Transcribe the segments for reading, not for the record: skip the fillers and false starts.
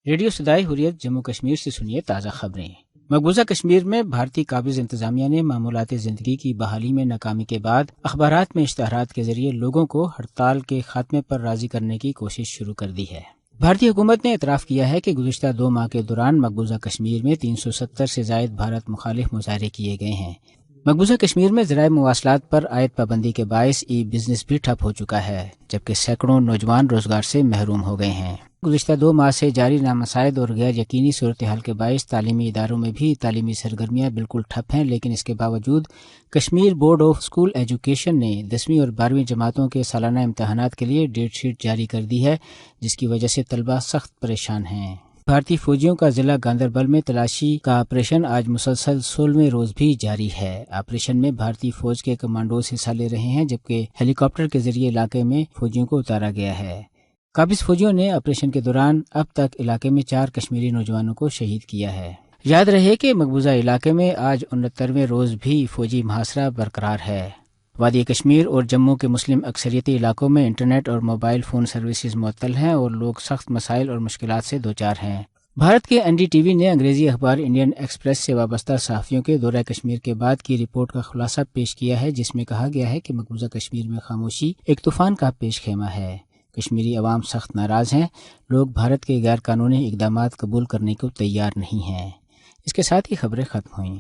Radio صدائے حریت جموں کشمیر سے سنیے تازہ خبریں۔ مقبوضہ کشمیر میں بھارتی قابض انتظامیہ نے معمولات زندگی کی بحالی میں ناکامی کے بعد اخبارات میں اشتہارات کے ذریعے لوگوں کو ہڑتال کے خاتمے پر راضی کرنے کی کوشش شروع کر دی ہے۔ بھارتی حکومت نے اعتراف کیا ہے کہ گزشتہ 2 ماہ کے دوران مقبوضہ کشمیر میں 370 سے زائد بھارت مخالف مظاہرے کیے گئے ہیں۔ مقبوضہ کشمیر میں ذرائع مواصلات پر عائد پابندی کے باعث ای بزنس بھی ٹھپ ہو چکا ہے، جبکہ سینکڑوں نوجوان روزگار سے محروم ہو گئے ہیں۔ گزشتہ 2 ماہ سے جاری نامساعد اور غیر یقینی صورتحال کے باعث تعلیمی اداروں میں بھی تعلیمی سرگرمیاں بالکل ٹھپ ہیں، لیکن اس کے باوجود Kashmir board of school education نے 10ویں اور 12ویں جماعتوں کے سالانہ امتحانات کے لیے ڈیٹ شیٹ جاری کر دی ہے، جس کی وجہ سے طلبہ سخت پریشان ہیں۔ بھارتی فوجیوں کا ضلع گاندربل میں تلاشی کا آپریشن آج مسلسل 16ویں روز بھی جاری ہے۔ آپریشن میں بھارتی فوج کے کمانڈوز حصہ لے رہے ہیں، جبکہ ہیلی کاپٹر کے ذریعے علاقے میں فوجیوں کو اتارا گیا ہے۔ قابض فوجیوں نے آپریشن کے دوران اب تک علاقے میں 4 کشمیری نوجوانوں کو شہید کیا ہے۔ یاد رہے کہ مقبوضہ علاقے میں آج 69ویں روز بھی فوجی محاصرہ برقرار ہے۔ وادی کشمیر اور جموں کے مسلم اکثریتی علاقوں میں انٹرنیٹ اور موبائل فون سروسز معطل ہیں اور لوگ سخت مسائل اور مشکلات سے دوچار ہیں۔ بھارت کے این ڈی ٹی وی نے انگریزی اخبار انڈین ایکسپریس سے وابستہ صحافیوں کے دورہ کشمیر کے بعد کی رپورٹ کا خلاصہ پیش کیا ہے، جس میں کہا گیا ہے کہ مقبوضہ کشمیر میں خاموشی ایک طوفان کا پیش خیمہ ہے۔ کشمیری عوام سخت ناراض ہیں، لوگ بھارت کے غیر قانونی اقدامات قبول کرنے کو تیار نہیں ہیں۔ اس کے ساتھ ہی خبریں ختم ہوئیں۔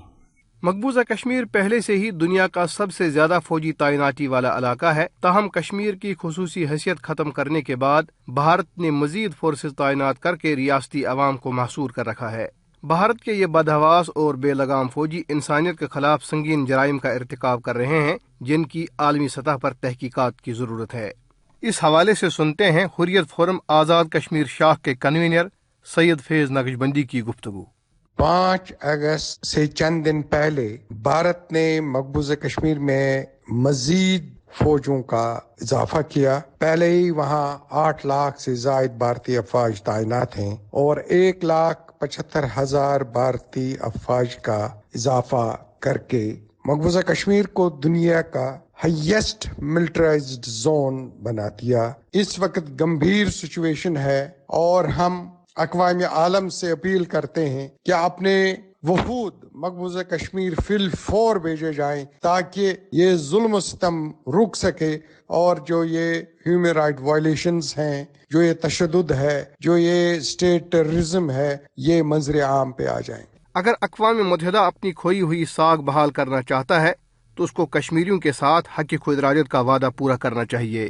مقبوضہ کشمیر پہلے سے ہی دنیا کا سب سے زیادہ فوجی تعیناتی والا علاقہ ہے، تاہم کشمیر کی خصوصی حیثیت ختم کرنے کے بعد بھارت نے مزید فورسز تعینات کر کے ریاستی عوام کو محصور کر رکھا ہے۔ بھارت کے یہ بدحواس اور بے لگام فوجی انسانیت کے خلاف سنگین جرائم کا ارتکاب کر رہے ہیں، جن کی عالمی سطح پر تحقیقات کی ضرورت ہے۔ اس حوالے سے سنتے ہیں حریت فورم آزاد کشمیر شاخ کے کنوینر سید فیض نقشبندی کی گفتگو۔ 5 اگست سے چند دن پہلے بھارت نے مقبوضہ کشمیر میں مزید فوجوں کا اضافہ کیا۔ پہلے ہی وہاں 8 لاکھ سے زائد بھارتی افواج تعینات ہیں اور 1,75,000 بھارتی افواج کا اضافہ کر کے مقبوضہ کشمیر کو دنیا کا ہائیسٹ ملٹرائزڈ زون بنا دیا۔ اس وقت گمبھیر سچویشن ہے اور ہم اقوام عالم سے اپیل کرتے ہیں کہ اپنے وفود مقبوضہ کشمیر فی الفور بھیجے جائیں تاکہ یہ ظلم و ستم رک سکے اور جو یہ ہیومن رائٹ وائلیشنز ہیں، جو یہ تشدد ہے، جو یہ اسٹیٹ ٹیررزم ہے، یہ منظر عام پہ آ جائیں۔ اگر اقوام متحدہ اپنی کھوئی ہوئی ساکھ بحال کرنا چاہتا ہے تو اس کو کشمیریوں کے ساتھ حق خود ارادیت کا وعدہ پورا کرنا چاہیے۔